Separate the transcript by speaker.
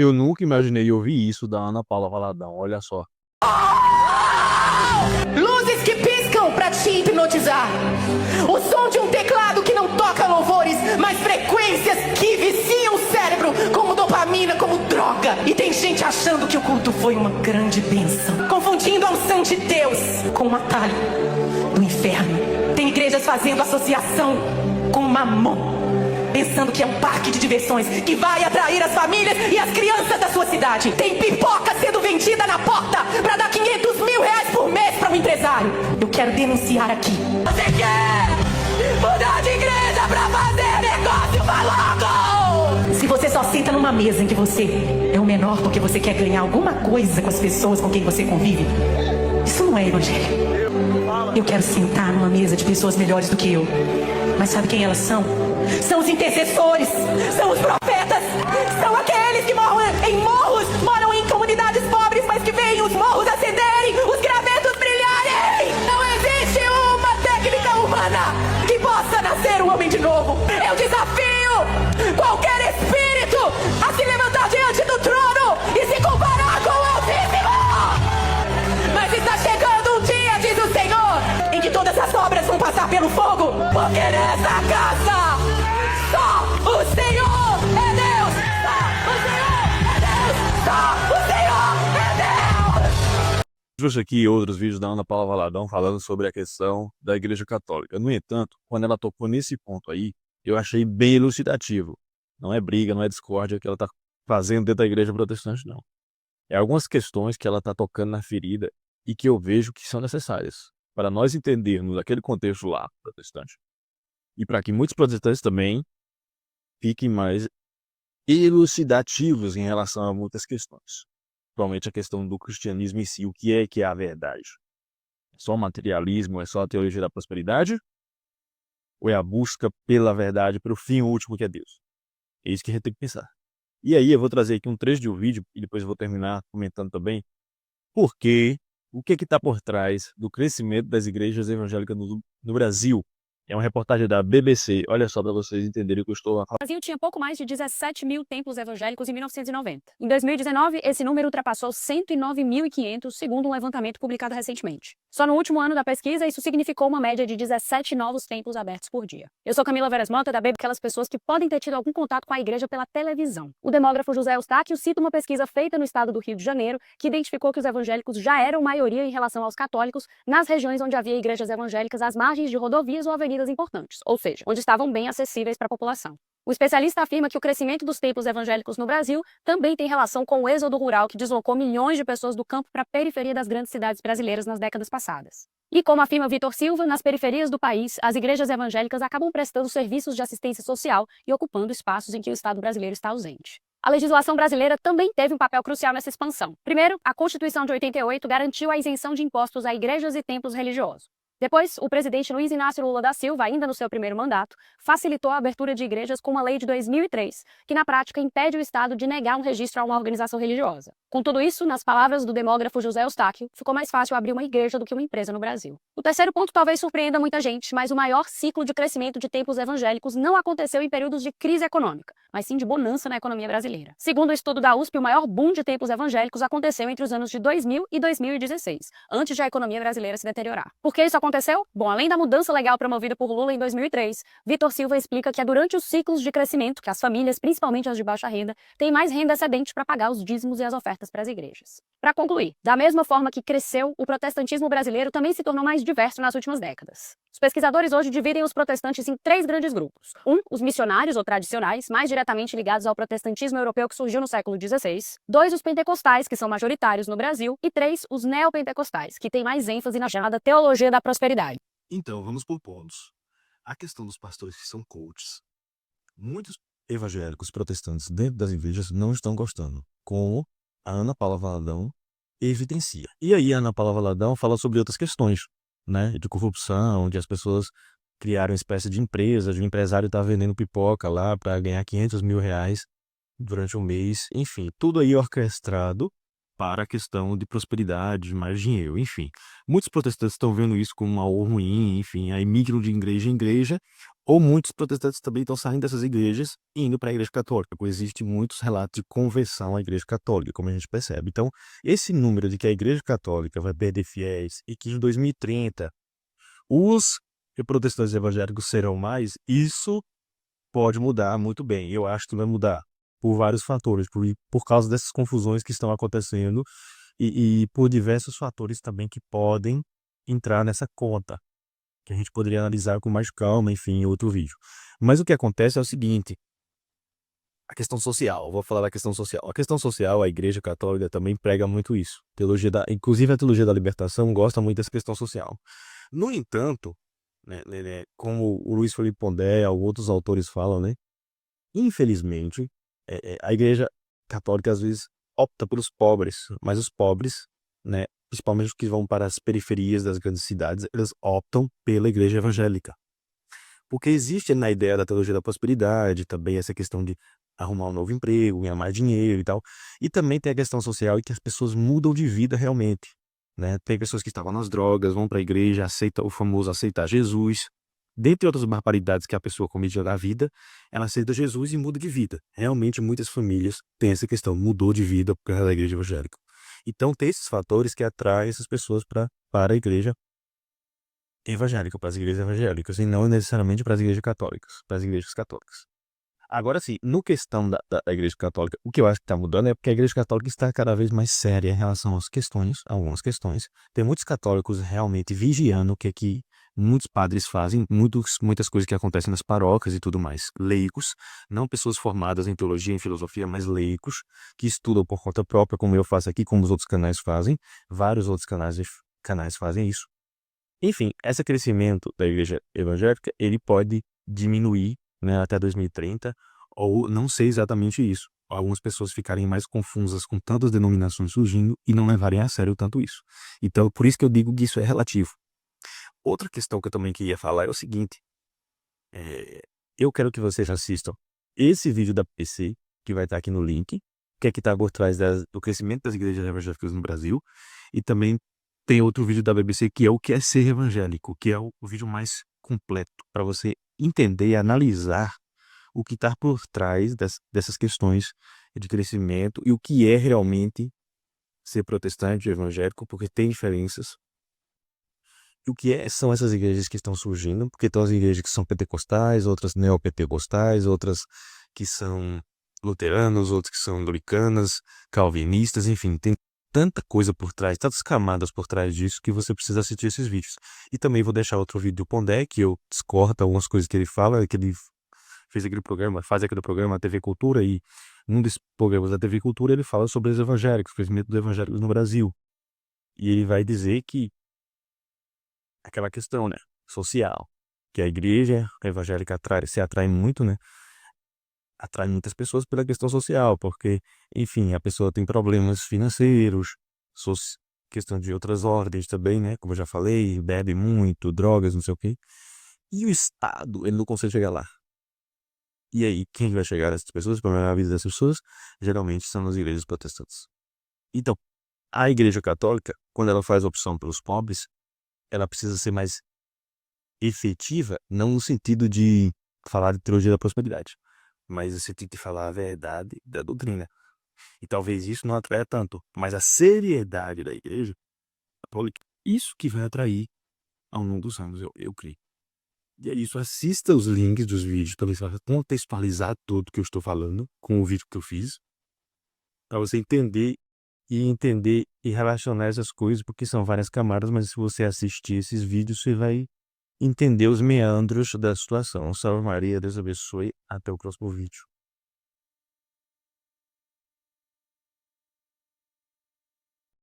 Speaker 1: Eu nunca imaginei ouvir isso da Ana Paula Valadão, olha só.
Speaker 2: Luzes que piscam pra te hipnotizar. O som de um teclado que não toca louvores, mas frequências que viciam o cérebro como dopamina, como droga. E tem gente achando que o culto foi uma grande bênção, confundindo a unção de Deus com um atalho do inferno. Tem igrejas fazendo associação com Mamon, pensando que é um parque de diversões que vai atrair as famílias e as crianças da sua cidade. Tem pipoca sendo vendida na porta para dar 500 mil reais por mês para um empresário. Eu quero denunciar aqui. Você quer mudar de igreja para fazer negócio, vai logo! Se você só senta numa mesa em que você é o menor porque você quer ganhar alguma coisa com as pessoas com quem você convive, isso não é evangelho. Eu quero sentar numa mesa de pessoas melhores do que eu. Mas sabe quem elas são? São os intercessores, são os profetas, são aqueles que moram em morros, moram em comunidades pobres, mas que veem os morros acenderem, os gravetos brilharem. Não existe uma técnica humana que possa nascer um homem de novo. Eu desafio qualquer espírito a se levantar diante do trono e se comparar com o Altíssimo. Mas está chegando um dia, diz o Senhor, em que todas as obras vão passar pelo fogo, porque nessa casa só o Senhor é Deus! Só o Senhor é Deus! Só o Senhor é Deus!
Speaker 1: Trouxe aqui outros vídeos da Ana Paula Valadão falando sobre a questão da Igreja Católica. No entanto, quando ela tocou nesse ponto aí, eu achei bem elucidativo. Não é briga, não é discórdia que ela está fazendo dentro da Igreja Protestante, não. É algumas questões que ela está tocando na ferida e que eu vejo que são necessárias para nós entendermos aquele contexto lá protestante. E para que muitos protestantes também fiquem mais elucidativos em relação a muitas questões. Principalmente a questão do cristianismo em si, o que é a verdade? É só materialismo, é só a teologia da prosperidade? Ou é a busca pela verdade, pelo fim último que é Deus? É isso que a gente tem que pensar. E aí eu vou trazer aqui um trecho de um vídeo, e depois eu vou terminar comentando também, porque o que está por trás do crescimento das igrejas evangélicas no Brasil. É uma reportagem da BBC. Olha só para vocês entenderem o que eu estou a falar.
Speaker 3: O Brasil tinha pouco mais de 17 mil templos evangélicos em 1990. Em 2019, esse número ultrapassou 109.500, segundo um levantamento publicado recentemente. Só no último ano da pesquisa, isso significou uma média de 17 novos templos abertos por dia. Eu sou Camila Veras Mota, da BBC, aquelas pessoas que podem ter tido algum contato com a igreja pela televisão. O demógrafo José Eustáquio cita uma pesquisa feita no estado do Rio de Janeiro, que identificou que os evangélicos já eram maioria em relação aos católicos nas regiões onde havia igrejas evangélicas às margens de rodovias ou avenidas importantes, ou seja, onde estavam bem acessíveis para a população. O especialista afirma que o crescimento dos templos evangélicos no Brasil também tem relação com o êxodo rural que deslocou milhões de pessoas do campo para a periferia das grandes cidades brasileiras nas décadas passadas. E como afirma Vitor Silva, nas periferias do país, as igrejas evangélicas acabam prestando serviços de assistência social e ocupando espaços em que o Estado brasileiro está ausente. A legislação brasileira também teve um papel crucial nessa expansão. Primeiro, a Constituição de 88 garantiu a isenção de impostos a igrejas e templos religiosos. Depois, o presidente Luiz Inácio Lula da Silva, ainda no seu primeiro mandato, facilitou a abertura de igrejas com uma lei de 2003, que na prática impede o Estado de negar um registro a uma organização religiosa. Com tudo isso, nas palavras do demógrafo José Eustáquio, ficou mais fácil abrir uma igreja do que uma empresa no Brasil. O terceiro ponto talvez surpreenda muita gente, mas o maior ciclo de crescimento de templos evangélicos não aconteceu em períodos de crise econômica, mas sim de bonança na economia brasileira. Segundo o estudo da USP, o maior boom de templos evangélicos aconteceu entre os anos de 2000 e 2016, antes de a economia brasileira se deteriorar. Por que isso aconteceu? Bom, além da mudança legal promovida por Lula em 2003, Vitor Silva explica que é durante os ciclos de crescimento que as famílias, principalmente as de baixa renda, têm mais renda excedente para pagar os dízimos e as ofertas para as igrejas. Para concluir, da mesma forma que cresceu, o protestantismo brasileiro também se tornou mais diverso nas últimas décadas. Os pesquisadores hoje dividem os protestantes em 3 grandes grupos. Os missionários ou tradicionais, mais diretamente ligados ao protestantismo europeu que surgiu no século XVI. 2, os pentecostais, que são majoritários no Brasil. E 3, os neopentecostais, que têm mais ênfase na chamada teologia da prosperidade.
Speaker 4: Então, vamos por pontos. A questão dos pastores que são coaches. Muitos evangélicos protestantes dentro das igrejas não estão gostando, como a Ana Paula Valadão evidencia. E aí a Ana Paula Valadão fala sobre outras questões, né, de corrupção, onde as pessoas criaram uma espécie de empresa, de um empresário estar vendendo pipoca lá para ganhar 500 mil reais durante um mês, enfim, tudo aí orquestrado para a questão de prosperidade, mais dinheiro, enfim. Muitos protestantes estão vendo isso como algo ruim, enfim, aí migram de igreja em igreja, Ou muitos protestantes também estão saindo dessas igrejas e indo para a igreja católica, pois existe muitos relatos de conversão à igreja católica, como a gente percebe. Então, esse número de que a igreja católica vai perder fiéis e que em 2030 os protestantes evangélicos serão mais, isso pode mudar muito bem. Eu acho que vai mudar por vários fatores, por causa dessas confusões que estão acontecendo e por diversos fatores também que podem entrar nessa conta, que a gente poderia analisar com mais calma, enfim, em outro vídeo. Mas o que acontece é o seguinte, a questão social, vou falar da questão social. A questão social, a Igreja Católica também prega muito isso. Inclusive a teologia da libertação gosta muito dessa questão social. No entanto, né, como o Luiz Felipe Pondé ou outros autores falam, né, infelizmente, a Igreja Católica às vezes opta pelos pobres, mas os pobres, né, principalmente os que vão para as periferias das grandes cidades, eles optam pela Igreja Evangélica. Porque existe na ideia da teologia da prosperidade também essa questão de arrumar um novo emprego, ganhar mais dinheiro e tal. E também tem a questão social e que as pessoas mudam de vida realmente, né? Tem pessoas que estavam nas drogas, vão para a igreja, aceita o famoso aceitar Jesus. Dentre outras barbaridades que a pessoa comete na vida, ela aceita Jesus e muda de vida. Realmente muitas famílias têm essa questão, mudou de vida por causa da igreja evangélica. Então tem esses fatores que atraem essas pessoas para a igreja evangélica, para as igrejas evangélicas, e não necessariamente para as igrejas católicas, para as igrejas católicas. Agora sim, no questão da igreja católica, o que eu acho que está mudando é porque a igreja católica está cada vez mais séria em relação às questões, algumas questões. Tem muitos católicos realmente vigiando o que é que muitos padres fazem, muitas coisas que acontecem nas paróquias e tudo mais. Leigos, não pessoas formadas em teologia, em filosofia, mas leigos, que estudam por conta própria, como eu faço aqui, como os outros canais fazem. Vários outros canais fazem isso. Enfim, esse crescimento da igreja evangélica, ele pode diminuir, né, até 2030, ou não sei exatamente isso. Algumas pessoas ficarem mais confusas com tantas denominações surgindo e não levarem a sério tanto isso. Então, por isso que eu digo que isso é relativo. Outra questão que eu também queria falar é o seguinte, eu quero que vocês assistam esse vídeo da PC, que vai estar aqui no link, que é que está por trás do crescimento das igrejas evangélicas no Brasil, e também tem outro vídeo da BBC que é o que é ser evangélico, que é o vídeo mais completo para você entender e analisar o que está por trás dessas questões de crescimento e o que é realmente ser protestante evangélico, porque tem diferenças. E o que são essas igrejas que estão surgindo, porque tem as igrejas que são pentecostais, outras neopentecostais, outras que são luteranos, outras que são anglicanas, calvinistas, enfim, tem tanta coisa por trás, tantas camadas por trás disso que você precisa assistir esses vídeos. E também vou deixar outro vídeo do Pondé, que eu discordo algumas coisas que ele fala, que ele faz aquele programa TV Cultura, e num desses programas da TV Cultura ele fala sobre os evangélicos, o crescimento dos evangélicos no Brasil. E ele vai dizer que aquela questão, né, social, que a igreja evangélica se atrai muito, né, atrai muitas pessoas pela questão social, porque, enfim, a pessoa tem problemas financeiros, questão de outras ordens também, né, como eu já falei, bebe muito, drogas, não sei o quê, e o Estado, ele não consegue chegar lá. E aí, quem vai chegar a essas pessoas, para melhorar a vida dessas pessoas, geralmente são as igrejas protestantes. Então, a igreja católica, quando ela faz opção pelos pobres, ela precisa ser mais efetiva, não no sentido de falar de teologia da prosperidade, mas no sentido de falar a verdade da doutrina. E talvez isso não atraia tanto, mas a seriedade da igreja católica, isso que vai atrair ao longo dos anos, eu creio. E é isso, assista os links dos vídeos, talvez para contextualizar tudo que eu estou falando com o vídeo que eu fiz, para você entender e relacionar essas coisas, porque são várias camadas, mas se você assistir esses vídeos, você vai entender os meandros da situação. Salve Maria, Deus abençoe, até o próximo vídeo.